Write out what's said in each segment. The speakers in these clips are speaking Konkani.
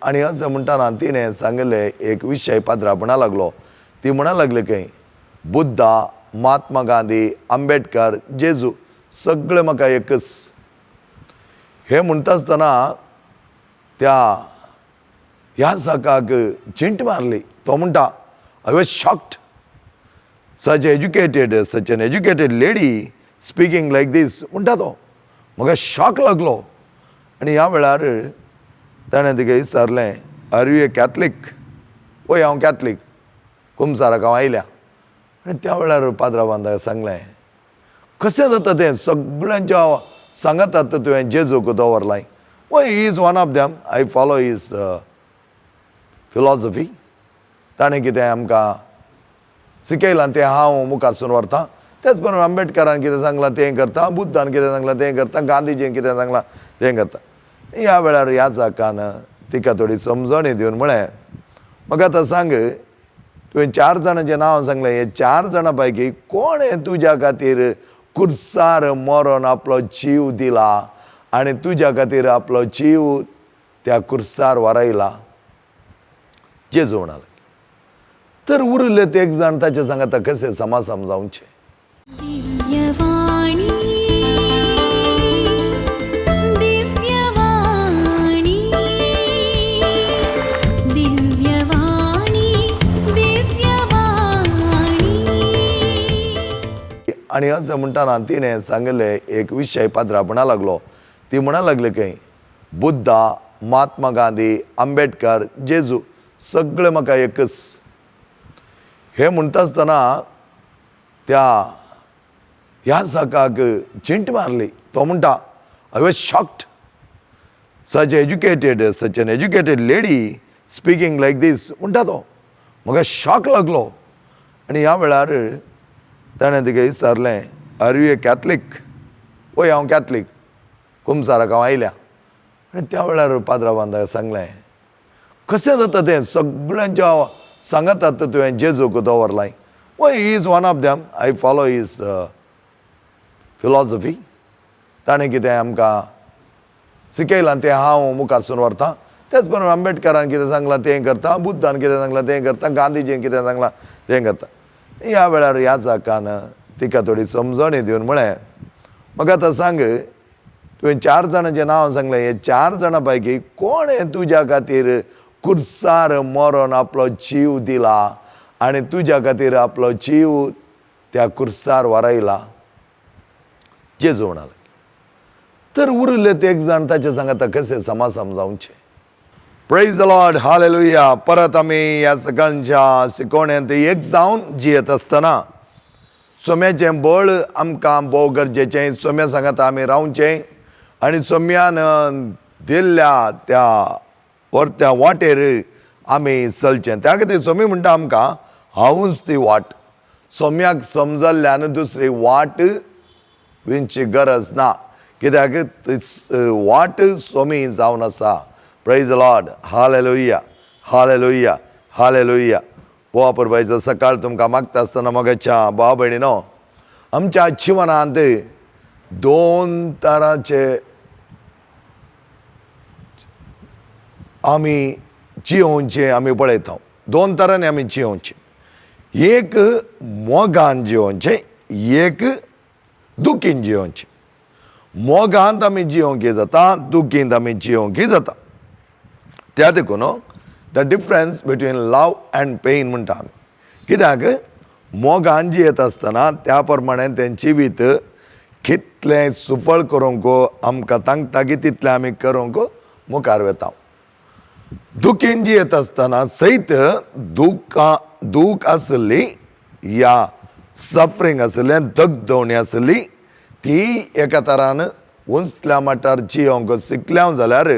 आणि असं म्हणताना तिने सांगले एक विषय पात्र म्हणा लागलो. ती म्हणा लागले की बुद्धा, महात्मा गांधी, आंबेडकर, जेजू सगळे म्हाका एकच. हे म्हणटा आसतना त्या ह्या साकाक चिंट मारली. तो म्हणटा I was shocked. Such an educated lady speaking like this म्हणटा तो. म्हाका शॉक लागलो. आनी ह्या वेळार ताणें तिका विचारलें आर यू ए कॅथलीक. वय हांव कॅथलीक. कुमसाराक हांव आयल्या. आनी त्या वेळार पाद्रावांदाक सांगलें कशें जाता तें सगळ्यांच्या सांगतात तुवें जेजूक दवरलाय. Why he is one of them. I follow his philosophy. ताणें कितें आमकां शिकयलां तें हांव मुखारसून व्हरतां. तेच बरोबर आंबेडकरान कितें सांगलां तें करता, बुद्धान कितें सांगलां तें करता, गांधीजीन कितें सांगलां तें करता. ह्या वेळार ह्या जाकान तिका थोडी समजणी दिवन म्हळें म्हाका आतां सांग तुवें 4 जाणांचें नांव सांगलें. हे 4 जाणां पैकी कोणें तुज्या खातीर कुर्सार मरोन आपलो जीव दिला आनी तुज्या खातीर आपलो जीव त्या कुर्सार व्हरयला. जेजू म्हणाले. तर उरले ते एक जाण ताचे सांगात कशें समासम जावचे. दिव्यवाणी दिव्यवाणी दिव्यवाणी दिव्यवाणी. आणि असं म्हणताना तिने सांगले एक विषय पात्र म्हणा लागलो. ती म्हणा लागले की बुद्धा, महात्मा गांधी, आंबेडकर, जेजू सगळे म्हाका एकच. हे म्हणटा आसतना त्या ह्या साकाक चिंट मारली. तो म्हणटा I was shocked. Such an educated lady speaking like this म्हणटा तो. म्हाका शॉक लागलो. आनी ह्या वेळार ताणें तिका विचारलें आर यू ए कॅथलीक. वय हांव कॅथलीक. कुमसाराक हांव आयल्या. आनी त्या वेळार पाद्रावांदाक सांगलें कशें जाता तें सगळ्यांच्या सांगतात तुवें जेजूक दवरलाय. Why he is one of them. I follow his philosophy. ताणें कितें आमकां शिकयलां तें हांव मुखारसून व्हरतां. तेच बरोबर आंबेडकरान कितें सांगलां तें करता, बुद्धान कितें सांगलां तें करता, गांधीजीन कितें सांगलां तें करता. ह्या वेळार ह्या जाकान तिका थोडी समजणी दिवन म्हळें म्हाका आतां सांग तुवें 4 जाणांचें नांव सांगलें. हे 4 जाणां पैकी कोणें तुज्या खातीर कुर्सार मरोन आपलो जीव दिला आनी तुज्या खातीर आपलो जीव त्या कुर्सार व्हरयला. जेजू म्हणाले. तर उरले ते एक जाण ताचे सांगात कशें समासम जावचे. Praise the Lord. हालेलुया. परत आमी ह्या सगळ्यांच्या शिकवण्यांत एक जावन जियेत आसतना सोम्याचें बळ आमकां भोव गरजेचें. सोम्या सांगात आमी रावचें आनी सोम्यान दिल्ल्या त्या व्हरत्या वाटेर आमी चलचें. त्या खातीर सोमी म्हणटा आमकां हांवूच ती वाट. सोम्याक समजल्ल्यान दुसरी वाट विंची गरज ना. कित्याक वाट सोमी जावन आसा. Praise the Lord. Hallelujah. Hallelujah. Hallelujah. बोवा परबायचो सकाळ तुमकां मागता आसतना मोगाच्या भाव भयणीनो आमच्या जिवनांत 2 तरांचे आमी जियोवचें आमी पळयता. 2 तरांनी आमी जियोवचें. एक मोगान जियोवचें, एक दुखीन जियोवचें. मोगांत आमी जियोवंकी जाता, दुखींत आमी जियोवंकी जाता. त्या देखून the difference between love and pain म्हणटा आमी. कित्याक मोगान जियेत आसतना त्या प्रमाणे तें जिवीत कितलें सुफळ करूंक आमकां सांगता की तितलें आमी करूंक मुखार वेता. दुखीन जियेत आसतना सयत दूख आसली या सफरींग आसलें, दगदवणी आसली ती एका तरान उंचल्या मटार जियोंक शिकल्या जाल्यार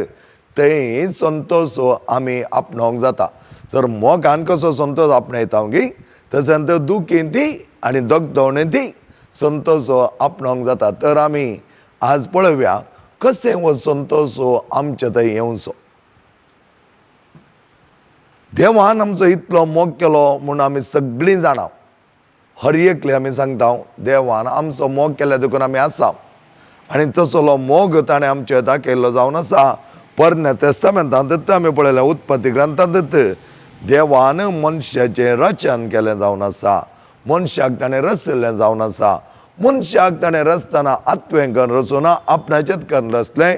थंय संतोश आमी आपणावंक जाता. जर मोगान कसो संतोश आपणयता गी तशें तर दुखीन ती आनी दगदवणी ती संतोष आपणावंक जाता. तर आमी आज पळोवया कशें हो संतोष आमचे थंय येवचो. देवान आमचो इतलो मोग केलो म्हूण आमी सगळीं जाणा. हर एकले आमी सांगता देवान आमचो मोग केल्या देखून आमी आसा आनी तसलो मोग ताणें आमचे दाखयल्लो जावन आसा पोरण्या तेस्तामेंतांत आमी पळयलें उत्पत्ती ग्रंथांत देवान मनशाचें रचन केलें जावन आसा. मनशाक ताणें रचयल्लें जावन आसा. मनशाक ताणें रचतना आत्वें करून रचूना, आपणाचेंच करून रचलें.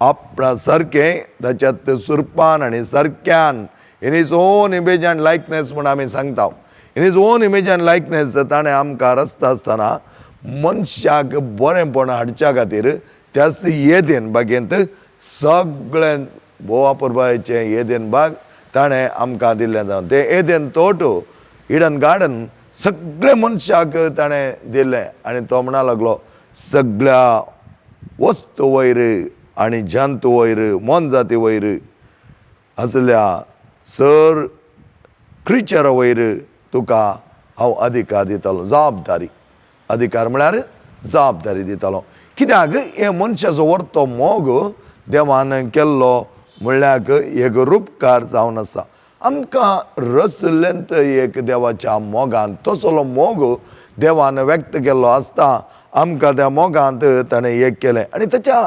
आपणा सारकें ताच्यात सुरपान आनी सारक्यान इन इज ओन इमेज अँड लायकनेस म्हूण आमी सांगता. इन इज ओन इमेज अँड लायकनेस ताणें आमकां रचता आसतना मनशाक बरेंपण हाडच्या खातीर त्याच येदेन बागेंत सगळें बोवा पुरबायेचें येदेन बाग ताणें आमकां दिल्लें जावन तें येदेन तोट इडन गार्डन सगळे मनशाक ताणें दिल्लें. आनी तो म्हणा लागलो सगळ्या वस्तू वयर आनी जंतू वयर मन जाती वयर असल्या सर क्रिचरा वयर तुका हांव अधिकार दितलो. जबाबदारी, अधिकार म्हळ्यार जबाबदारी दितलो. कित्याक हे मनशाचो व्हरतो मोग देवान केल्लो म्हणल्यार एक रूपकार जावन आसा. आमकां रचलेंत एक देवाच्या मोगान तसलो मोग देवान व्यक्त केल्लो आसता. आमकां त्या मोगांत ताणें एक केलें आनी ताच्या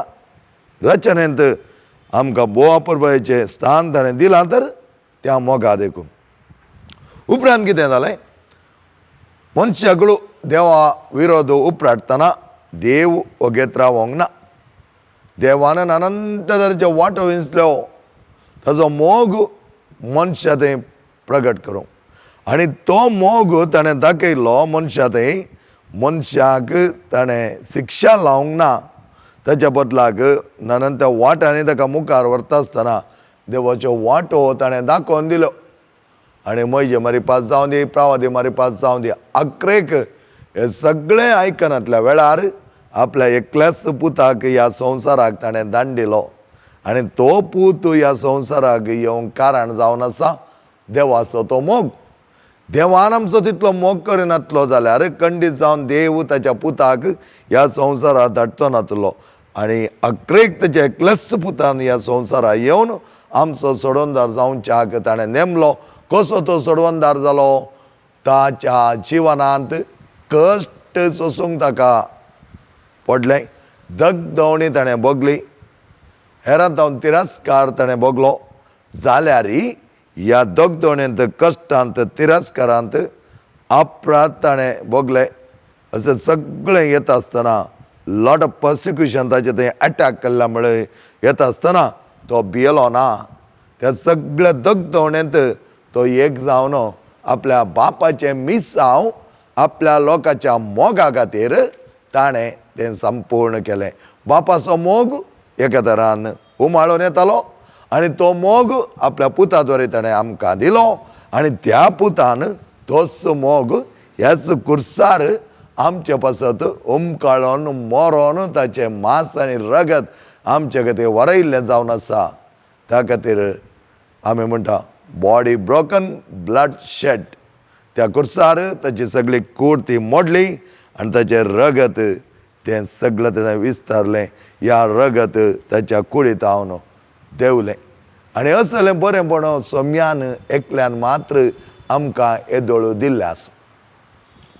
रचनेंत आमकां बोवा पुरबायेचें स्थान ताणें दिलां तर त्या मोगा देखून. उपरांत कितें जालें, मनशाकडू देवा विरोध उपराटतना देव वगेत रावोंक ना. देवान अनंत तरेचे वांटो विंचल्यो ताजो मोग मनशा थंय प्रगट करूंक आनी तो मोग ताणें दाखयल्लो मनशा थंय. मनशाक ताणें शिक्षा लावंक ना, ताच्या बदलाक अनंत वाटांनी ताका मुखार व्हरता आसतना देवाच्यो वांटो ताणें दाखोवन दिल्यो. आनी मैजे मारी पास जावं दी, प्रावादी मारी पास जावं दी, आख्रेक हे सगळें आयकनातल्या वेळार आपल्या एकल्याच पुताक ह्या संवसाराक ताणें धाडलो. आनी तो पूत ह्या संवसाराक येवंक कारण जावन आसा देवाचो तो मोग. देवान आमचो तितलो मोग करिनातलो जाल्यार खंडीत जावन देव ताच्या पुताक ह्या संवसारांत धाडचो नातलो. आनी आख्रेक ताच्या एकल्याच पुतान ह्या संवसारांत येवन आमचो सोडवणदार जावच्याक ताणें नेमलो. कसो तो सोडवणदार जालो, ताच्या जिवनांत कश्ट सोसूंक ताका पडलें, दगदवणी ताणें भोगली, हेरांत तिरस्कार ताणें भोगलो. जाल्यार ह्या दगदवणेंत कश्टांत तिरस्कारांत अपराध ताणें भोगले. अशें सगळें येता आसतना लॉट ऑफ पर्सिक्युशन ताचे थंय अटॅक केल्ल्या मुळे येता आसतना तो भियेलो ना. त्या सगळ्या दगदवणेंत तो एक जावन आपल्या बापाचें मिसांव आपल्या लोकांच्या मोगा खातीर ताणें तें संपूर्ण केलें. बापाचो मोग एका तरान उमाळून येतालो आनी तो मोग आपल्या पुता द्वारे ताणें आमकां दिलो. आनी त्या पुतान तोच मोग ह्याच कुर्सार आमचे पासत उमकाळून मोरोन ताचें मांस आनी रगत आमचे खातीर वरयल्लें जावन आसा. त्या खातीर आमी म्हणटा बॉडी ब्रोकन ब्लड शेड. त्या कुर्सार ताची सगळी कूड ती मोडली आनी ताचें रगत तें सगळें ताणें विस्तारलें. ह्या रगत ताच्या कुडींत हांव देंवलें आनी असलें बरेंपण सोम्यान एकल्यान मात्र आमकां येदोळू दिल्लें आसा.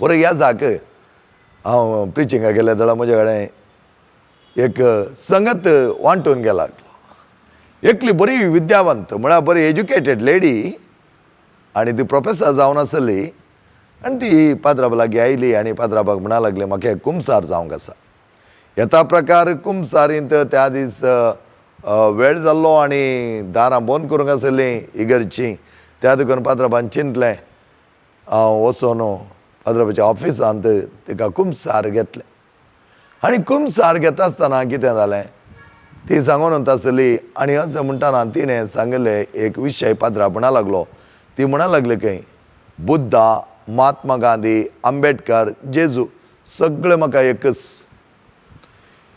पुरो ह्या जाके हांव प्रिचिंगाक गेले जाल्यार म्हजे कडेन एक संगत वांटून गेला. एकली बरी विद्यावंत म्हळ्यार बरी एज्युकेटेड लेडी आनी ती प्रोफेसर जावन आसली. आनी ती पाद्राबा लागीं आयली आनी पाद्राबाक म्हणा लागलें म्हाका एक कुंसार जावंक आसा. येता प्रकार कुंसारींत त्या दीस वेळ जाल्लो आनी दारां बंद करूंक आसलीं इगर्जीं. त्या देखून पाद्राबान चिंतलें हांव वचून पाद्राबाच्या ऑफिसांत तिका कुंसार घेतलें. आनी कुंसार घेता आसतना कितें जालें ती सांगून वता आसली आनी अशें म्हणटाना तिणें सांगलें एक विशय पाद्राब म्हणा लागलो. ती म्हणा लागली खंय बुद्धा, महात्मा गांधी, आंबेडकर, जेजू सगळे म्हाका एकच.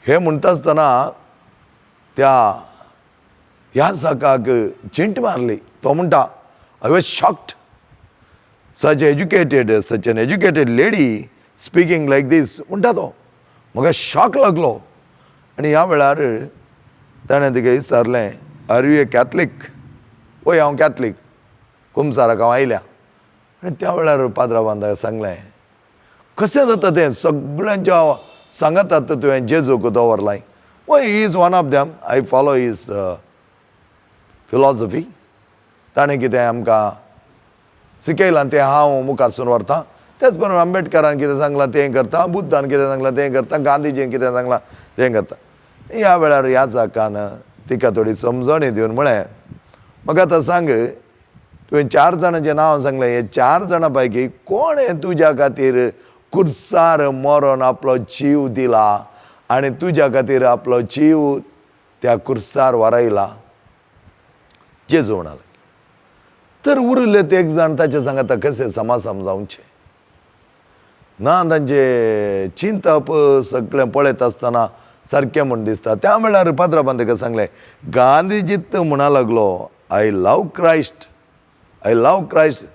हे म्हणटा आसतना त्या ह्या साकाक चिंट मारली. तो म्हणटा I was shocked. Such an educated lady speaking like this म्हणटा तो. म्हाका शॉक लागलो. आनी ह्या वेळार ताणें तिका विचारलें आर यू ए कॅथलीक. वय हांव कॅथलीक. कुंसाराक हांव आयल्या. आनी त्या वेळार पाद्राबान ताका सांगलें कशें जाता तें सगळ्यांच्या सांगतात तुवें जेजूक दवरलाय. Why he is one of them. I follow his philosophy ताणें कितें आमकां शिकयलां तें हांव मुखारसून व्हरतां. तेच प्रमाणे आंबेडकरान कितें सांगलां तें करता, बुद्धान कितें सांगलां तें करता, गांधीजीन कितें सांगलां तें करता. ह्या वेळार ह्या जाकान तिका थोडी समजणी दिवन म्हळें म्हाका आतां सांग, तुवें 4 जाणांचें नांव सांगलें, हे 4 जाणां पैकी कोणें तुज्या खातीर कुर्सार मरोन आपलो जीव दिला आनी तुज्या खातीर आपलो जीव त्या कुर्सार व्हरयला? जेजू म्हणाले. तर उरले ते एक जाण ताचे सांगाता कशें समजावचे ना, तांचे चिंतप सगळें पळयत आसतना सारकें म्हूण दिसता. त्या वेळार पात्राबांदेकार सांगलें, गांधीजीत म्हणा लागलो, I love Christ, I love Christ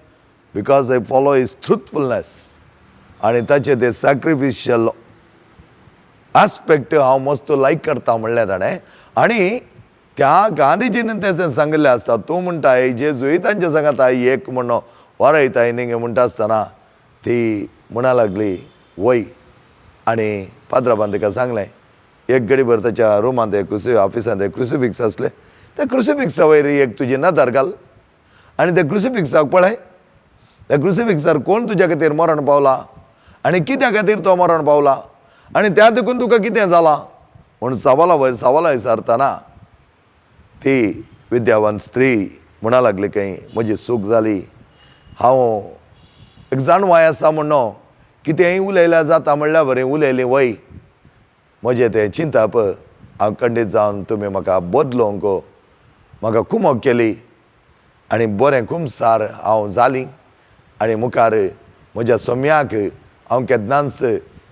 because I follow his truthfulness. आनी ताचे ते सॅक्रिफिशियल आस्पेक्ट हांव मस्त लायक करता म्हणलें ताणें. आनी त्या गांधीजीन तें सांगिल्लें आसता. तूं म्हणटाय जेजूय तांचे सांगाता एक म्हणून वरयताय न्ही म्हणटा आसतना ती म्हणा लागली वय. आनी पात्राबांदेकार सांगलें, एक घडी भर ताच्या रुमांत ऑफिसांत एक क्रुसिफिक्स आसलें, त्या क्रुसिफिक्सा वयर एक तुजी नदर घाल आनी त्या क्रुसिफिक्साक पळय, त्या क्रुसिफिक्सार कोण तुज्या खातीर मरण पावला आनी कित्या खातीर तो मरण पावला आनी त्या देखून तुका कितें जालां म्हूण सवालां विचारतना ती विद्यावान स्त्री म्हणा लागली खंय म्हजी सूख जाली. हांव एक जाणवाय आसा म्हणून कितेंय उलयल्यार जाता म्हणल्यार बरें उलयलें वय. म्हजें तें चिंतप हांव खंडीत जावन तुमी म्हाका बदलोवंक म्हाका कुमक केली आनी बरें खुमसार हांव जाली. आनी मुखार म्हज्या सोम्याक हांव केन्नाच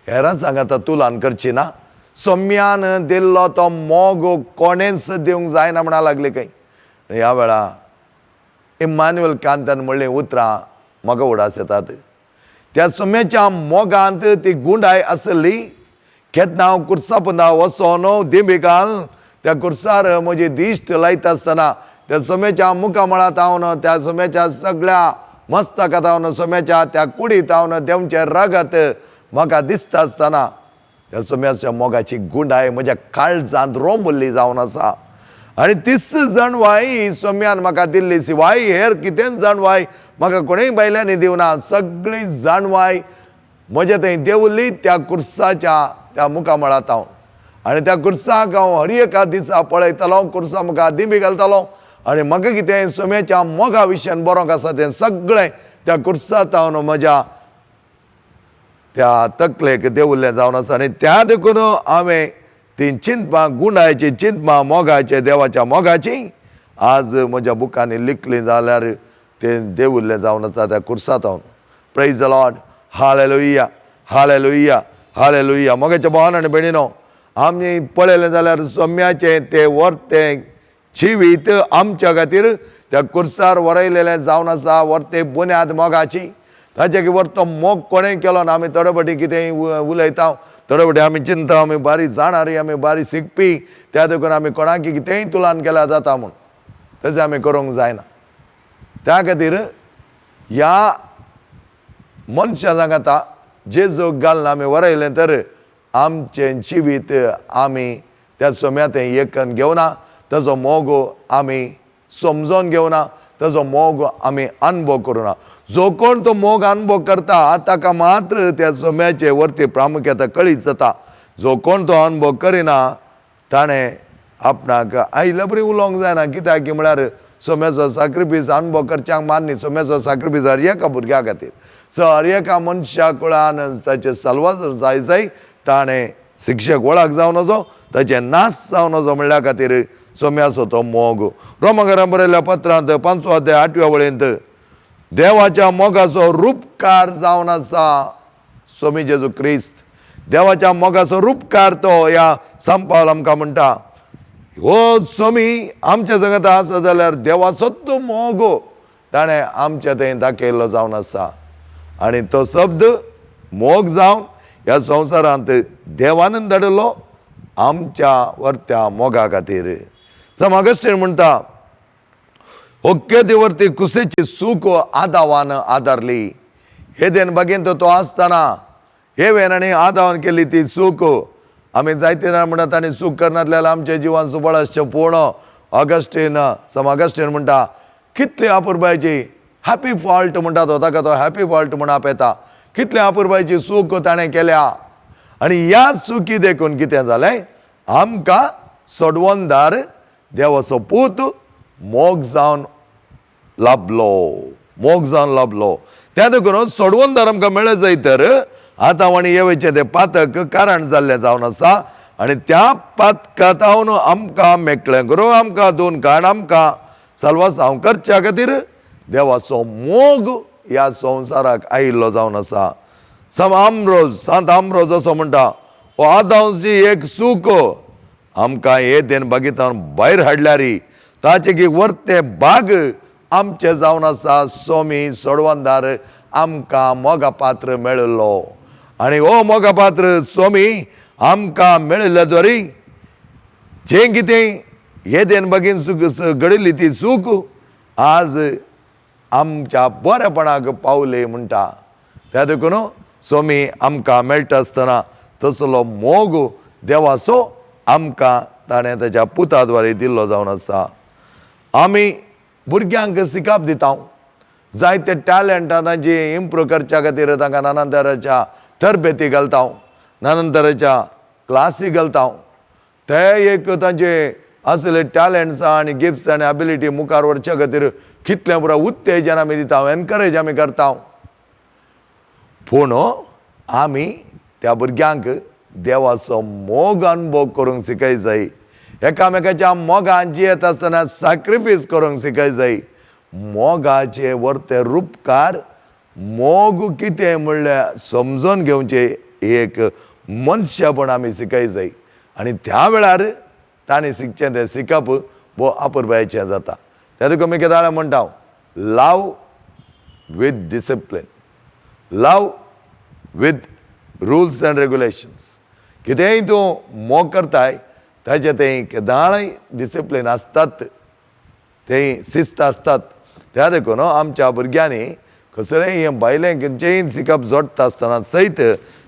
हेरां सांगाता तुलान करची ना. सोम्यान दिल्लो तो मोग कोणेंच दिवंक जायना म्हणा लागले खंय. ह्या वेळा इम्मान्युएल कांतान म्हणलीं उतरां म्हाका उडास येतात. त्या सोम्याच्या मोगांत ती गुंडाय आसली. केन्ना हांव कुर्सा पोंदा वचोन दिंबी घाल त्या कुर्सार म्हजी दिश्ट लायता आसतना त्या सोम्याच्या मुखामळांत हांव त्या सोम्याच्या सगळ्या मस्तकांत हांव सोम्याच्या त्या कुडींत हांव देवचें रगत म्हाका दिसता आसतना त्या सोम्याच्या मोगाची गुंडाय म्हज्या काळजांत रोंबुल्ली जावन आसा. आनी तीच जणवाय सोम्यान म्हाका दिल्ली शिवाय हेर कितेंच जणवाय म्हाका कोणेय बायल्यांनी दिवना. सगळी जणवाय म्हजे थंय देवल्ली त्या कुर्साच्या त्या मुखामळांत हांव. आनी त्या कुर्साक हांव हर एका दिसा पळयतालो, कुर्सा मुखार दिंबी घालतालो आनी म्हाका कितें सोम्याच्या मोगा विशयान बरोंक आसा तें सगळें त्या कुर्सांत हांव म्हज्या त्या तकलेक देवल्लें जावन आसा. आनी त्या देखून हांवें ती चिंतपां गुंडायची चिंतपां मोगाचे देवाच्या मोगाची आज म्हज्या बुकांनी लिखली जाल्यार तें देवल्लें जावन आसा त्या कुर्सांत हांव. Praise the Lord. Hallelujah, hallelujah, hallelujah. मोगाच्या भावान आनी भयणीनो, आमी पळयलें जाल्यार सोम्याचें तें वर्तें जिवीत आमच्या खातीर त्या कुर्सार व्हरयलेलें जावन आसा. वर्तें बुन्याद मोगाची. ताचे वर तो मोग कोणें केलो ना. आमी थोडे फावटी कितेंय उलयता, थोडे फावटी आमी चिंतता आमी बारी जाणारी, आमी बारी शिकपी, त्या देखून आमी कोणाकी कितेंय तुलान केल्यार जाता म्हूण तशें आमी करूंक जायना. त्या खातीर ह्या मनशां सांगाता जेजूक घालून आमी व्हरयलें तर आमचें जिवीत आमी त्या सोम्यात एकन घेवना, ताजो मोग आमी समजोन घेवना, ताजो मोग आमी अनुभव करूना. जो कोण तो मोग अनुभव करता ताका मात्र त्या सोम्याचे वर्ती प्रामुख्यता कळीत जाता. जो कोण तो अनुभव करिना ताणें आपणाक आयल्या बरी उलोवंक जायना. कित्याक की म्हळ्यार सोम्याचो सॅक्रिफीस अनुभव करच्यांक मान्य. सोम्याचो सॅक्रिफीस हर एका भुरग्या खातीर, हर एका मनशा कुळान ताचे सल्वास जाय ताणें शिक्षक वळख जावन वचो, ताचे नाश जावन वचो म्हणल्या खातीर सोम्याचो तो मोग. रोमाकारांत बरयल्ल्या पत्रांत 5 अध्याय 8व्या वळेंत देवाच्या मोगाचो रूपकार जावन आसा स्वामी जेजू क्रिस्त. देवाच्या मोगाचो रूपकार तो ह्या संपावल आमकां म्हणटा. हो स्वामी आमच्या जगात आसा जाल्यार देवाचोच मोग ताणें आमच्या थंय दाखयल्लो जावन आसा. आनी तो शब्द मोग जावन ह्या संवसारांत देवान धाडिल्लो आमच्या वर्त्या मोगा खातीर. समागस्टीन म्हणटा, ओके देवर्ती कुसेची सूख आदावान आदारली. हेदेन बगेन तो आसतना हेवेन आनी आदावान केली ती सूख. आमी जायते जाण म्हणटात आनी सूख करनासल्यार आमचें जिवन सुबळ आसचें पूर्ण ऑगस्टीन म्हणटा कितली अपुरबायची हॅपी फॉल्ट म्हणटा तो ताका तो हॅपी फॉल्ट म्हण आपयता. कितले अपुरबायची चूक ताणें केल्या आनी ह्या चुकी देखून कितें जालें आमकां सोडवोनदार देवाचो पूत मोग जावन लाभलो. त्या देखून सोडवोनदार आमकां मेळ्ळे जाय तर आतां आनी येवचे ते पातक कारण जाल्लें जावन आसा आनी त्या पातकांतावन आमकां मेकळें करूं आमकां दोन काण आमकां साल्वासांव करच्या खातीर देवाचो मोग ह्या संवसाराक आयिल्लो जावन आसा. सांत आम्रोज असो म्हणटा हो आदांची एक चूक आमकां हे देन बागेंतान भायर हाडल्यार ताचे की वर्ते भाग आमचे जावन आसा. स्वामी सोडवोनदार आमकां मोगा पात्र मेळिल्लो आनी हो मोगा पात्र स्वामी आमकां मेळिल्ल्या द्वारी जें कितें हे देन बागेन घडिल्ली ती चूक आज आमच्या बरेपणाक पावली म्हणटा. त्या देखून स्वामी आमकां मेळटा आसतना तसलो मोग देवाचो आमकां ताणें ताच्या पुता द्वारे दिल्लो जावन आसा. आमी भुरग्यांक शिकप दिता जायते टॅलंटां तांची इम्प्रूव करच्या खातीर तांकां नाना तराच्या तरबेती घालता नाना तराच्या क्लासी घालता. ते एक तांचे असले टॅलंट्स आनी गिफ्ट्स आनी एबिलिटी मुखार व्हरच्या खातीर कितलें बरो उत्तेजन आमी दिता एनकरेज आमी करता. पूण आमी त्या भुरग्यांक देवाचो मोग अनुभव करूंक शिकय जाय. एकामेकाच्या मोगान जियेत आसतना सॅक्रिफायस करूंक शिकय जाय. मोगाचे वर्ते रूपकार मोग कितें म्हणल्यार समजून घेवचे एक मनशापण आमी शिकय जाय आनी त्या वेळार ताणें शिकचें तें शिकप भोव अपुरबायेचें जाता. त्या देखून मी केदाळ म्हणटा love with discipline, love with rules and regulations. कितेंय तूं मोग करताय ताचे तें केदाळय डिसिप्लीन आसतात, तें शिस्त आसतात. त्या देखून आमच्या भुरग्यांनी कसलेंय हें भायलें खंयचेंय शिकप जोडटा आसतना सयत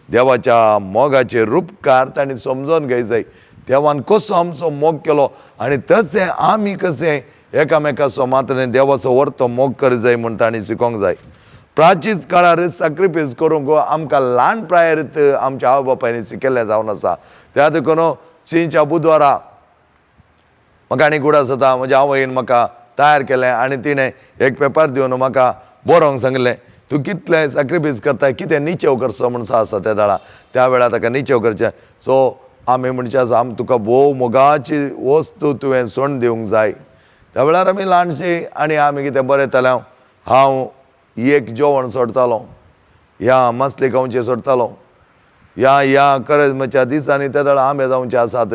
देवाच्या मोगाचे रूपकार तांणी समजून घेवंक जाय. देवान कसो आमचो मोग केलो आनी तशें आमी कशें एकामेकाचो मातने देवाचो व्हरतो मोग करूं जाय म्हूण तांणी शिकोवंक जाय. प्राचीन काळार सॅक्रिफायस करूंक आमकां ल्हान प्रायरीत आमच्या आवय बापायनी शिकयल्लें जावन आसा. त्या देखून शिंच्या बुधवारा म्हाका आनी कुडास जाता म्हज्या आवयन म्हाका तयार केलें आनी तिणें एक पेपर दिवन म्हाका बरोवंक सांगलें तूं कितलें सॅक्रिफायस करता कितें निचेव करचो म्हणून आसा त्या दाळा. त्या वेळार ताका निचेव करचें. सो आमी म्हणचे आसा आमी तुका भोव मोगाची वस्तू तुवें सोडून दिवंक जाय. त्या वेळार आमी ल्हानशी आनी आमी कितें बरयताले हांव एक जेवण सोडतालो, ह्या मसली खावचें सोडतालो, ह्या करजमेच्या दिसांनी त्या वेळार आंबे जावचे आसात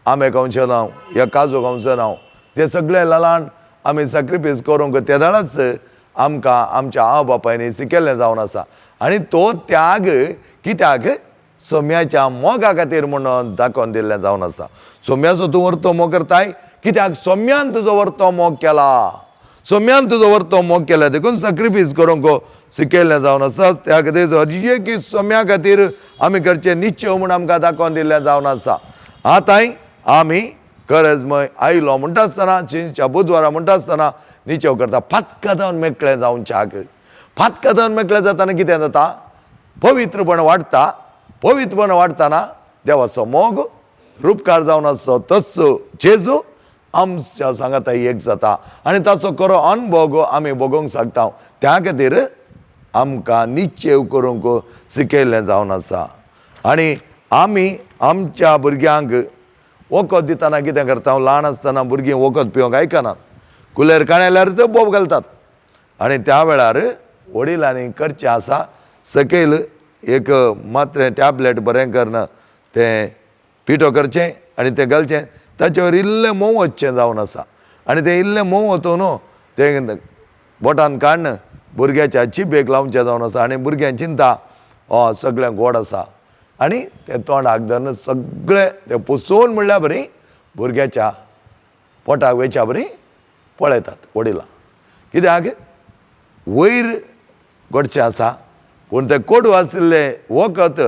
आंबे खावचे ना, ह्या काजू खावचो ना. ते सगळे ल्हान आमी सॅक्रिफायस करूंक त्या वेळाच आमकां आमच्या आवय बापायनी शिकयल्लें जावन आसा. आनी तो त्याग कित्याक सोम्याच्या मोगा खातीर म्हणून दाखोवन दिल्लें जावन आसा. सोम्याचो तूं व्हरतो मोग करताय कित्याक सोम्यान तुजो व्हरतो मोग केला, सोम्यान तुजो व्हरतो मोग केला देखून सॅक्रिफायस करूंक शिकयल्लें जावन आसा. त्या खातीर हरजें की सोम्या खातीर आमी करचें निश्चय म्हूण आमकां दाखोवन दिल्लें जावन आसा. आतांय आमी करजमय आयलो म्हणटा आसतना चिंच्या बुधवारा म्हणटा आसतना निचेव करता. फातका जावन मेकळें जावच्याक फातका जावन मेकळें जाताना कितें जाता पवित्रपण वाडटा. पवित्रपण वाडटाना देवाचो मोग रूपकार जावन आसो तसो जेजू आमच्या सांगाता एक जाता आनी ताचो खरो अनुभव आमी भोगोवंक शकता. त्या खातीर आमकां निश्चय करूंक शिकयल्लें जावन आसा. आनी आमी आमच्या भुरग्यांक वखद दितना कितें करता ल्हान आसतना भुरगीं वखद पिवंक आयकनात, कुलेर काणयल्यार ते बोब घालतात. आनी त्या वेळार वडिलांनी करचें आसा सकयल एक मात्रें टॅबलेट बरें करना तें पिठो करचें आनी तें घालचें ताचे वयर इल्लें मोव वचचें जावन आसा. आनी तें इल्लें मोव वतून तें बोटान काडन भुरग्याच्या चिबेक लावचें जावन आसा. आनी भुरग्यां चिंता सगळें गोड आसा आनी तें तोंडाक धरून सगळें तें पुसून म्हणल्यार बरी भुरग्याच्या पोटाक वेच्या बरी पळयतात वडिलां. कित्याक वयर गोडचें आसा पूण तें कोडू आशिल्लें वखद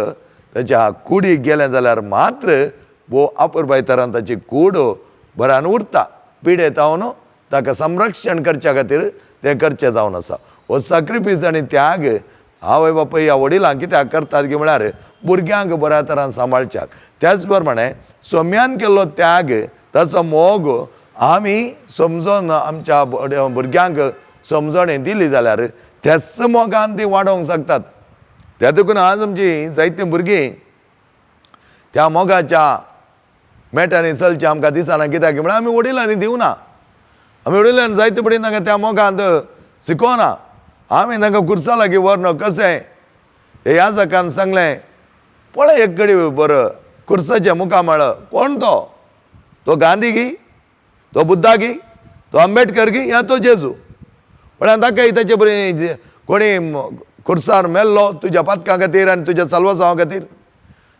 ताच्या कुडीक गेलें जाल्यार मात्र भोव अपुरबाय तरान ताची कूड बऱ्यान उरता. पिढे जावन ताका संरक्षण करच्या खातीर तें करचें जावन आसा. हो सॅक्रिफीस आनी त्याग आवय बापूय ह्या वडिलांक कित्याक करतात की म्हळ्यार भुरग्यांक बऱ्या तरान सांबाळच्याक. त्याच प्रमाणे सोम्यान केल्लो त्याग ताचो मोग आमी समजोन आमच्या भुरग्यांक समजण दिली जाल्यार त्याच मोगान ती वाडोवंक शकतात. त्या देखून आज आमची जायतीं भुरगीं त्या मोगाच्या मेटांनी चलचें आमकां दिसना. कित्याक म्हळ्यार आमी वडिलांनी दिवना, आमी वडिलांनी जायते पडेन तांकां त्या मोगांत शिकोवना. आमी तांकां खुर्सा लागीं व्हरनो कशें हे ह्या जकान सांगलें पळय एक घडी बरो खुर्साच्या मुखामळ कोण तो गांधी तो बुद्धा तो आंबेडकर या तो जेजू. म्हळ्यार ताका ताचे बरें कोणी खुर्सार मेल्लो तुज्या पदकां खातीर आनी तुज्या चलवसांवा खातीर.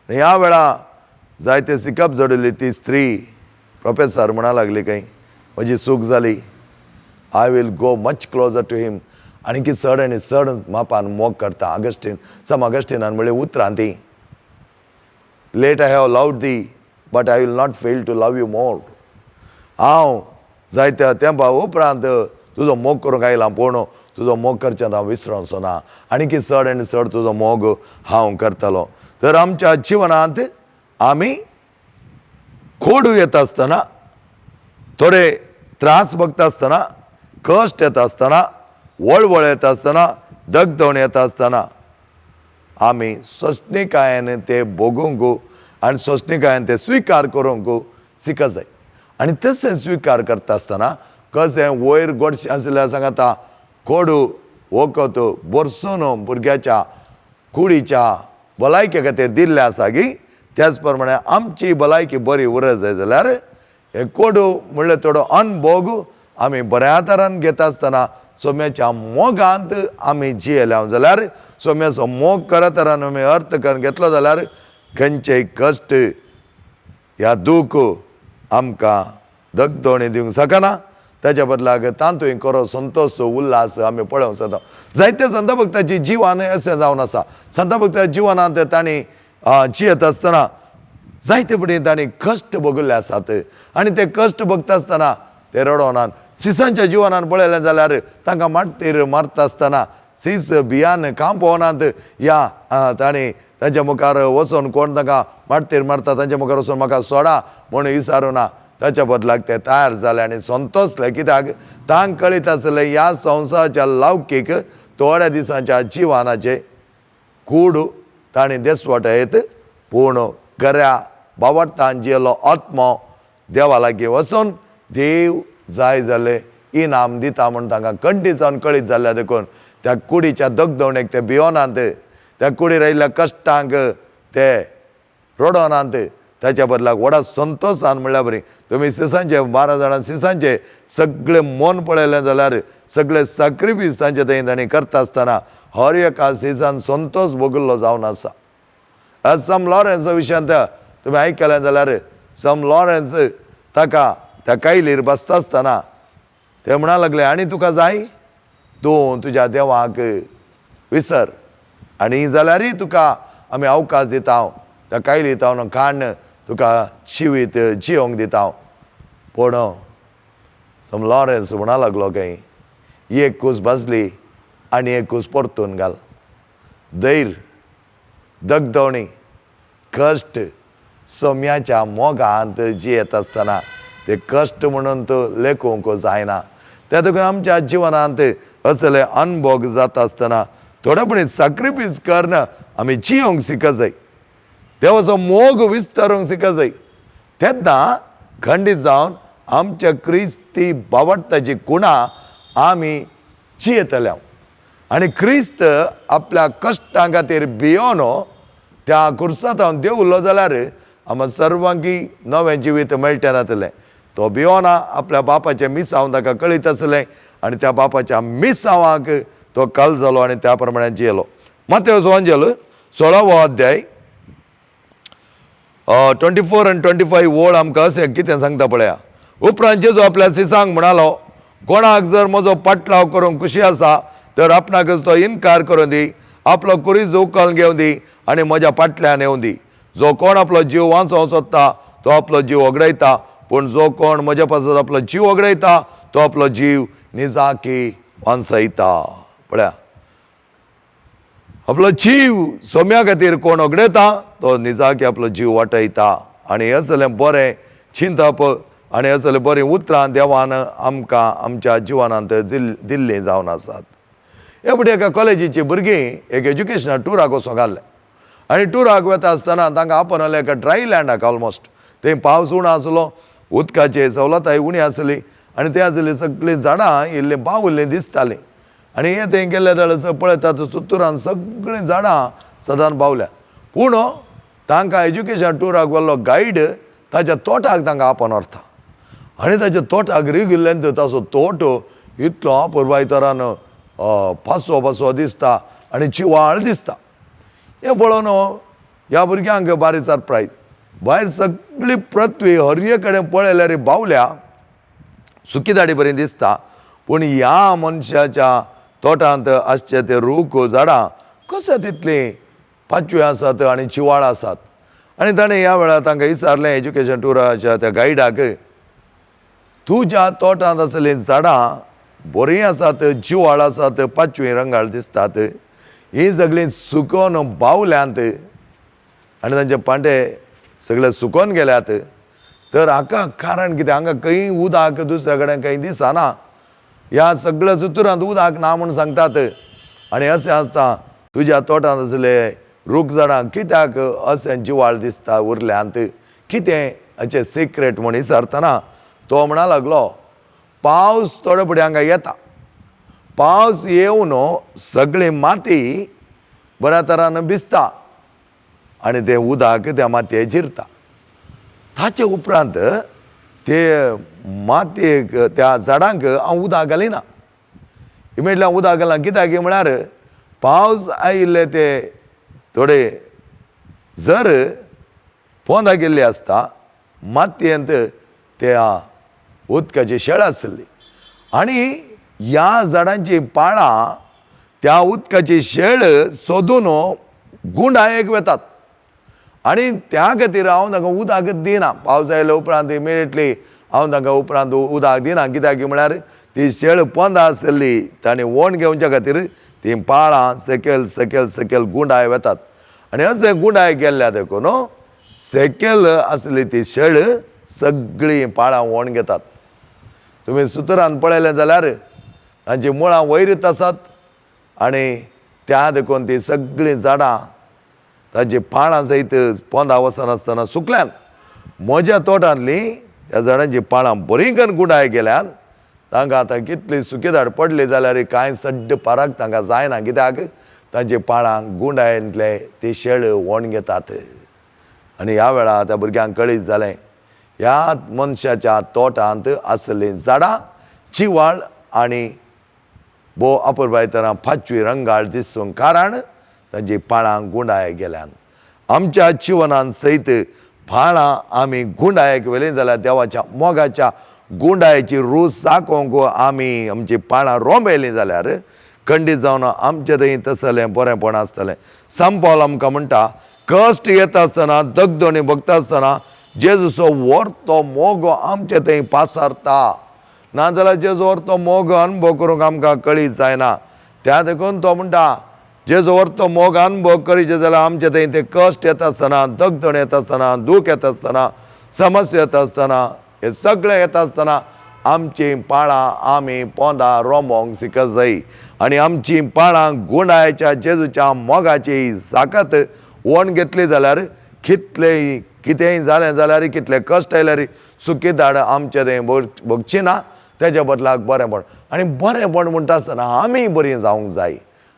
ह्या वेळा जायते सिकप जोडिल्ली ती स्त्री प्रोफेसर म्हणा लागली खंय म्हजी सूख जाली. I will go much closer to him. आनी की चड आनी चड मापान मोग करता. अगस्टिनान म्हणलें उतरां ती late I have loved thee but I will not fail to love you more. हांव जायत्या तेंपा उपरांत तुजो मोग करूंक आयलां पूण तुजो मोग करचें हांव विसरोंचो ना. आनी की चड आनी चड तुजो मोग हांव करतलो. तर आमच्या जिवनांत आमी खोडू येता आसतना, थोडे त्रास भोगता आसतना, कश्ट येता आसतना, वळवळ येता आसतना, दगदण येता आसतना आमी सोंसणीकायेन ते भोगूंक आनी सोंसणीकायेन ते स्विकार करूंक शिकत जाय. आनी तशें स्विकार करता आसतना कशें वयर गोडशें आसल्यार सांगाता खोडू वखद बरसून भुरग्याच्या कुडीच्या भलायके खातीर दिल्लें आसा की त्याच प्रमाणे आमची भलायकी बरी उरत जाय जाल्यार हे कोडू म्हणल्यार थोडो अनभोग आमी बऱ्या तरान घेता आसतना सोम्याच्या मोगांत आमी जियेल्या जाल्यार सोम्याचो मोग खऱ्या तरान आमी अर्थ करून घेतलो जाल्यार खंयचेय कश्ट ह्या दूख आमकां दगदोणी दिवंक शकना. ताच्या बदलाक तांतूय खरो संतोश उल्हास आमी पळोवंक शकता. जायते संत भक्ताची जिवान अशें जावन आसा. संत भक्ताच्या जिवनांत तांणी जियेत आसतना जायते फुडें तांणी कश्ट भोगिल्ले आसात आनी ते कश्ट भोगता आसतना ते रडोनात. सिसांच्या जिवनान पळयलें जाल्यार तांकां मारतीर मारता आसतना सीस भियान कांपोवनात. ह्या तांणी तांच्या मुखार वचोन कोण तांकां मारतीर मारता तांच्या मुखार वचोन म्हाका सोडा म्हणून विचारूं ना. ताच्या बदलाक ते तयार जाले आनी संतोसले. कित्याक तांकां कळीत आसलें ह्या संवसाराच्या लौकीक थोड्या दिसांच्या जिवनाचे कूड तांणी देसवटायत पूण खऱ्या बावटान जियेलो आत्मो देवा लागीं वचून देव जाय जालें इनाम दिता म्हूण तांकां कंठी जावन कळीत जाल्ल्या देखून त्या कुडीच्या दगदवणेक ते भियोनात, त्या कुडीर आयिल्ल्या कश्टांक ते रडोनात. ताच्या बदलाक व्हडा संतोशान म्हणल्यार बरी तुमी सिसांचे 12 जाणां सिसांचे सगळें मन पळयलें जाल्यार सगळे सॅक्रिफीस तांचे थंय तांणी करता आसतना हर एका सिसान संतोश भोगिल्लो जावन आसा. सम लॉरेन्स विशयांत तुमी आयकलें जाल्यार सम लॉरेन्स ताका त्या कायलीर बसता आसतना ते म्हणा लागले आनी तुका जाय तूं तुज्या देवाक विसर आनी जाल्यारय तुका आमी अवकाश दिता. त्या कायलीत हांव खाण तुका जिवीत जियोंक दिता. पूण सम लॉरेन्स म्हणा लागलो खंय एक कूस बसली आनी एक कूस परतून घाल. धैर्य दगदवणी कश्ट सोम्याच्या मोगांत जियेत आसतना ते कश्ट म्हणून तो लेखूंक जायना. त्या देखून आमच्या जिवनांत असले अनभोग जाता आसतना थोडेपणी सॅक्रिफीस करून आमी जियोंक शिकत जाय. देवाचो मोग विस्तारूंक शिकत जाय. तेन्ना खंडीत जावन आमच्या क्रिस्ती बावटाची कुणां आमी जियेतल्या आनी क्रिस्त आपल्या कश्टां खातीर भियोन त्या खुर्सांत हांव देवलो जाल्यार आमकां सर्वांगी नवें जिवीत मेळचें जातलें. तो भियोना आपल्या बापाचें मिसांव ताका कळीत आसलें आनी त्या बापाच्या मिसांवाक तो कल जालो आनी त्या प्रमाणे जियेलो. मत्तेचो अंजल 16वो अध्याय 24 आनी 25 वळ आमकां अशें कितें सांगता पळया. उपरांत जेजू आपल्या सिसांक म्हणालो कोणाक जर म्हजो पाटलाव करूंक खुशी आसा तर आपणाकच तो इन्कार करूं दी, आपलो कुरीज उखलून घेवं दी आनी म्हज्या पाटल्यान येवं दी. जो कोण आपलो जीव वाचोवंक सोदता तो आपलो जीव वगडायता पूण जो कोण म्हज्या पासत आपलो जीव वगडयता तो आपलो जीव निजाकी वांसयता. पळया, आपलो जीव सोम्या खातीर कोण वगडयता तो निजाकी आपलो जीव वाटयता. आनी हें जालें बरें चिंतप आनी हें जालें बरीं उतरां देवान आमकां आमच्या जिवनांत दिल्लीं जावन आसात. हे फुडें एका कॉलेजीची भुरगीं एक एज्युकेशनल टुराक वचूंक घाल्ले आनी टुराक वता आसतना तांकां आपणालें एका ड्राय लँडाक ऑलमोस्ट. थंय पावस उणो आसलो, उदकाची सवलताय उणी आसली आनी थंय आसली सगळीं झाडां इल्लीं बावुल्लीं दिसतालीं. आनी हे थंय गेले जाल्यार पळयता सुत्तुरान सगळीं झाडां सदांच बावल्या. पूण तांकां एज्युकेशन टुराक व्हेल्लो गायड ताच्या तोटाक तांकां आपण व्हरता आनी ताच्या तोटाक रिगिल्ल्यान ताचो तोट इतलो अपुर्बाय तरान पासवो दिसता आनी चिवाळ दिसता. हें पळोवन ह्या भुरग्यांक बारी सरप्रायज. भायर सगळी पृथ्वी हरये कडेन पळयल्यार बावल्या, सुकी दाडी बरी दिसता. पूण ह्या मनशाच्या तोटांत आसचे ते रूख झाडां कशें तितलीं पांचवी आसात आनी चिवाळ आसात. आनी ताणें ह्या वेळार तांकां विचारलें एज्युकेशन टुराच्या त्या गायडाक, तुज्या तोटांत आसलीं झाडां बरीं आसात, जिवाळ आसात, पांचवी रंगाळ दिसतात, हीं सगळीं सुकोवन बावल्यांत आनी तांचे पांटे सगळे सुकोवन गेल्यात. तर हाका कारण कितें? हांगा खंय उदक दुसरे कडेन खंय दिसना. ह्या सगळ्या सुतुरांत उदक ना म्हूण सांगतात. आनी अशें आसता तुज्या तोटांत आसले रूख झाडां कित्याक अशें जिवाळ दिसता उरल्यांत? कितें हाचें सिक्रेट म्हूण विचारतना तो म्हणा लागलो, पावस थोडे फुडें हांगा येता. पावस येवन सगळी माती बऱ्या तरान भिजता आनी तें उदक त्या मातयेक जिरता. ताचे उपरांत ते मातयेक त्या झाडांक हांव उदक घालिना. इमिडियटली उदक घालना. कित्याक म्हळ्यार पावस आयिल्ले ते थोडे जर पोंदां गेल्लीं आसता मातयेंत त्या उदकाची शेळ आसली आनी ह्या झाडांची पाळां त्या उदकाची शेळ सोदून गुंडायेक वतात आनी त्या खातीर हांव तांकां उदक दिना. पावस आयल्या उपरांत इमिडियटली हांव तांकां उपरांत उदक दिना. कित्याक म्हळ्यार ती शेळ पोंदां आसली तांणी वोण घेवच्या खातीर ती पाळां सकयल सकयल सकयल गुंडाय वतात आनी अशें गुंडाय गेल्ल्या देखून सकयल आसली ती शेळ सगळीं पाळां वोण घेतात. तुमी सुतरान पळयलें जाल्यार तांची मुळां वयरीत आसात आनी त्या देखून ती सगळीं झाडां ताची पाळां सयत पोंदां वचनासतना सुकल्यान. म्हज्या तोटांतलीं त्या झाडांची पाळां बरीं करून गुंडाय गेल्यान तांकां आतां कितली सुकी झाड पडली जाल्यार कांय सड्ड पाराक तांकां जायना. कित्याक तांची पाळां गुंडायतले ती शेळ वोण घेतात. आनी ह्या वेळार त्या भुरग्यांक कळीत जालें ह्या मनशाच्या तोटांत आसलीं झाडां चिवाळ आनी भोव अपुर्बाय तरान पांचवी रंगाळ दिसूंक कारण तांची पाळां गुंडाय गेल्यान. आमच्या जिवनांत सयत पाळां आमी गुंडायक व्हेलीं जाल्यार देवाच्या मोगाच्या गुंडायची रूच दाखोवंक आमी आमची पाळां रोंबयलीं जाल्यार खंडीत जावन आमचें थंय तसलें बरेंपण आसतलें. सान पौल आमकां म्हणटा, कश्ट येता आसतना दगदोणी भोगता आसतना जेजूचो व्हरतो मोग आमचे थंय पासारता. नाजाल्यार जेजू व्हरतो मोग अनुभव करूंक आमकां कळीत जायना. त्या देखून तो म्हणटा जेजू व्हरतो मोग अनुभव करीचे जाल्यार आमचे थंय ते कश्ट येता आसतना, दगदोण येता आसतना, दूख येता आसतना, समस्या येता आसतना, हे सगळें येता आसतना आमची पाळां आमी पोंदां रोंबोंक शिकत जायी आनी आमची पाळां गुंडायच्या जेजूच्या मोगाची साकत वोण घेतली जाल्यार कितलेंय कितेंय जालें जाल्यार कितले कश्ट आयल्यार सुकी दाड आमचे थंय भोगची ना. तेज्या बदलाक बरेंपण आनी बरेंपण म्हणटा आसतना आमी बरीं जावंक जाय.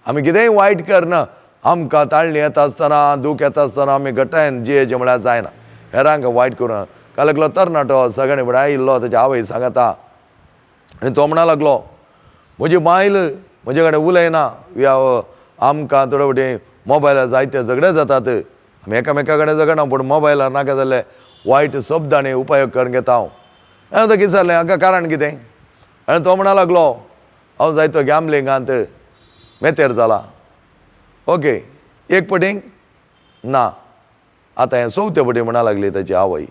आमी कितेंय वायट करना. आमकां ताळणी येता आसतना दूख येता आसतना आमी गटायन जियेचें म्हळ्यार जायना. हेरांक वायट करूं. काल एकलो तरणाटो सगळे फुडें आयिल्लो ताच्या आवय सांगता आनी तो म्हणा लागलो म्हजी बायल म्हजे कडेन उलयना. आमकां थोडे फावटी मोबायलार जायते झगडे जातात. आमी एकामेका कडेन झगडना पूण मोबायलार नाका जाल्ले वायट शब्दांनी उपयोग करून घेता हांव. हांवें ताका विचारलें हाका कारण कितें? आनी तो म्हणा लागलो हांव जायतो गॅमलिंगांत मेतेर जाला. ओके, एक पटींक ना. आतां हें चवथे पटी म्हणा लागली ताची आवय.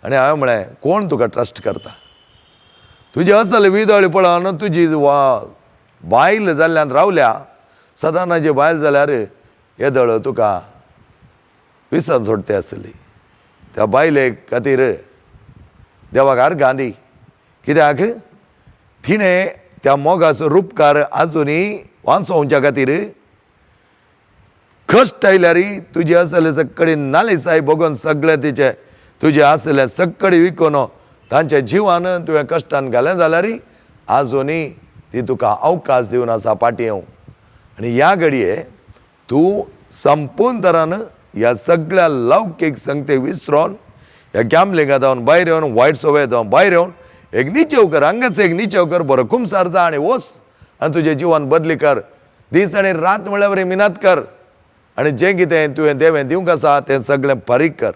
आनी हांवें म्हळें कोण तुका ट्रस्ट करता. तुजी असल विदळ पळोवन तुजी बायल जाल्ल्यान रावल्या, सदानाची बायल जाल्यार येदळ तुका विसन सोडते आसली. त्या बायले खातीर देवाकार गांधी, कित्याक तिणें त्या मोगाचो रूपकार आजुनी वाचोवच्या खातीर कश्ट आयल्यारी तुजी आसले सक्कडी नालिसाय बघून सगळे तिचे तुजे आसले सक्कडी विकून तांच्या जिवान तुवें कश्टान घालें जाल्यार आजुनी ती तुका अवकाश दिवन आसा पाटी येवं. आनी ह्या घडये तूं संपूर्ण तरान ह्या सगळ्या लौकीक संगते विसरून ह्या गॅमलिंगांत जावन भायर येवन वायट सवय जावन भायर येवन एक निचेव कर, हांगाच एक निचेव कर, बरो कुमसार जा आनी वच आनी तुजें जिवन बदली कर. दीस आनी रात म्हळ्यार बरी मिनत कर आनी जें कितें तुवें देवें दिवंक आसा तें सगळें फारीक कर.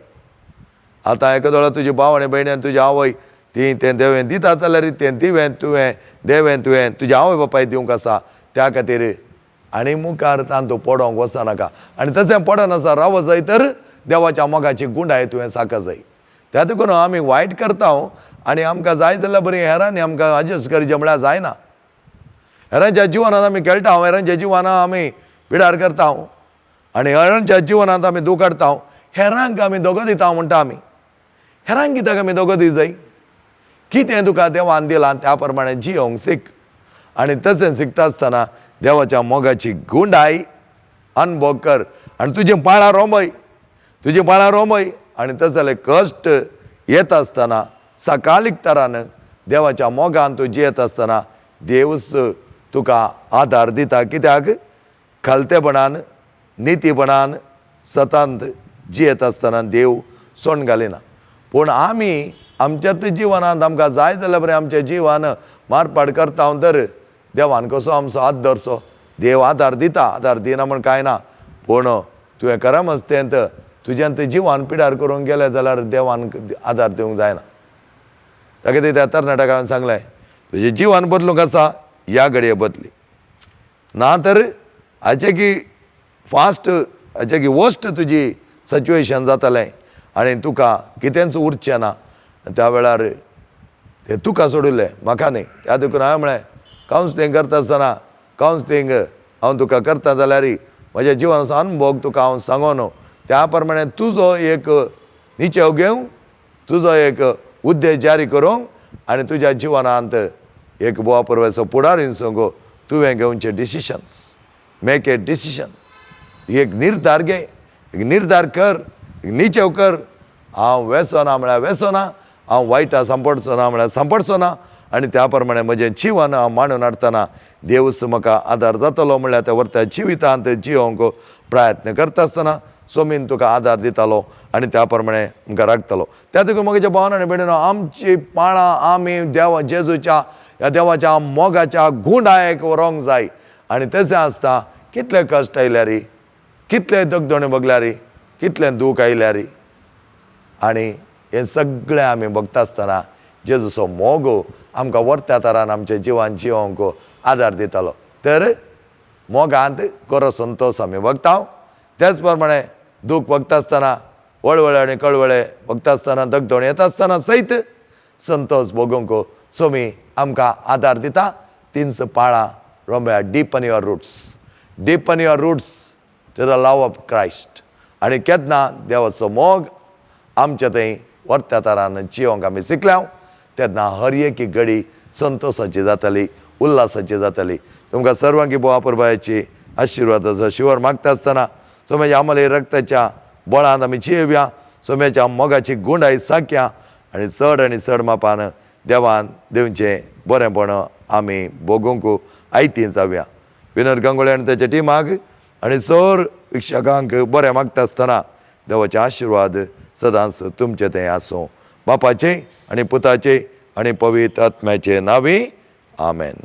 आतां एकादोळा तुजी भाव आनी भयणी आनी तुजी आवय ती तें देवें दिता जाल्यार तें दिवें तुवें तुज्या आवय बापाय दिवंक आसा. त्या खातीर आनी मुखार तांतू पडोवंक वचनाका. आनी तशें पडनासा राव जाय तर देवाच्या मोगाची गुंडाय तुवें साका जाय. त्या देखून आमी वायट करता आनी आमकां जाय जाल्यार बरी हेरांनी आमकां अजेस्ट करचें म्हळ्यार जायना. हेरांच्या जिवनांत आमी खेळटा, हेरांच्या जिवनांत आमी पिडार करता आनी हेरांच्या जिवनांत आमी दूख हाडटा. हेरांक आमी दोगो दिता म्हणटा आमी. हेरांक कित्याक आमी दोगो दी जाय? कितें तुका देवान दिलां त्या प्रमाणे जियोंक सीक. आनी तशें शिकता आसतना देवाच्या मोगाची गुंडाय अनुभव कर आनी तुजें पाळां रोमय आनी तसले कश्ट येत आसतना सकाळीक तरान देवाच्या मोगान तूं जियेत आसतना देवच तुका आदार दिता. कित्याक खालतेपणान नितीपणान सतांत जियेत आसतना देव सोंड घालिना. पूण आमी आमच्याच जिवनांत आमकां जाय जाल्यार बरें आमच्या जिवान मारपाड करता तर देवान कसो आमचो हात धरचो? देव आदार दिता, आदार दिना म्हण कांय ना. पूण तुवें करमस्तेंत तुज्यांत जिवान पिडार करूंक गेलें जाल्यार देवान आदार दिवंक जायना. ताका त्या तरणाट्याक हांवें सांगलें तुजें जिवान बदलूंक आसा ह्या घडये बदली ना तर हाचें की फास्ट हाचें की वर्स्ट तुजी सिच्युएशन जातलें आनी तुका कितेंच उरचें ना. त्या वेळार तें तुका सोडिल्लें, म्हाका न्ही. त्या देखून हांवें म्हळें कावन्सिलींग करता आसतना कावन्सिलींग हांव तुका करता जाल्यार म्हज्या जिवनाचो अनुभव तुका हांव सांगोन त्या प्रमाणे तुजो एक निचेव घेवं, तुजो एक उद्देश जारी करूंक आनी तुज्या जिवनांत एक बोवा परवेचो फुडार हिंसूंक तुवें घेवचे डिसिशन्स. Make a decision. एक निर्धार घे, एक निर्धार कर, एक निचेव कर. हांव वेसना म्हळ्यार वेसना, हांव वायटा सांपडचो ना म्हळ्यार सांपडचो ना आनी त्या प्रमाणे म्हजें जिवन हांव मांडून हाडटना देवच म्हाका आदार जातलो म्हळ्यार त्या वर्त्या जिवितांत जियोंक प्रयत्न करता आसतना सोमीन तुका आदार दितालो आनी त्या प्रमाणे आमकां राखतलो. त्या देखून म्हज्या भावान आनी भयणीनो आमची पाळां आमी देवा जेजूच्या ह्या देवाच्या मोगाच्या गुंडायेक व्हरोंक जाय. आनी तशें आसता कितले कश्ट आयल्यार, कितले दगदणे भोगल्यार, कितलें दूख आयल्यार आनी हें सगळें आमी भोगता आसतना जेजूचो मोग आमकां वर्त्या तरान आमच्या जिवान जियोंक आदार दितालो. तर मोगांत खरो संतोश आमी भोगता. त्याच प्रमाणे दूख भोगता आसतना वळवळे आनी कळवळे भोगता आसतना दगदण येता आसतना सयत संतोश भोगूंक सोमी आमकां आदार दिता. तिन्स पाळां रोंबया deep in your roots to the love of Christ. आनी केन्ना देवाचो मोग आमच्या थंय वर्त्या तरान जियोंक आमी शिकल्या तेन्ना हर एक घडी संतोशाची जातली, उल्हासाची जातली. तुमकां सर्वांगी बोवा परबायाची आशिर्वादाचो शिवर मागता आसतना सोम्याच्या आमले रक्ताच्या बळांत आमी जियेवया, सोम्याच्या मोगाची गुंडाय साकया आनी चड मापान देवान देवचें बरेंपण आमी भोगूंक आयती जावया. विनोद गांगुळे आनी ताच्या टिमाक आनी सर विक्षकांक बरें मागता आसतना देवाचे आशिर्वाद सदांच तुमचे थंय आसूं. बापाचे आनी पुताचे आनी पवित्र आत्म्याचे नांवी आमेन.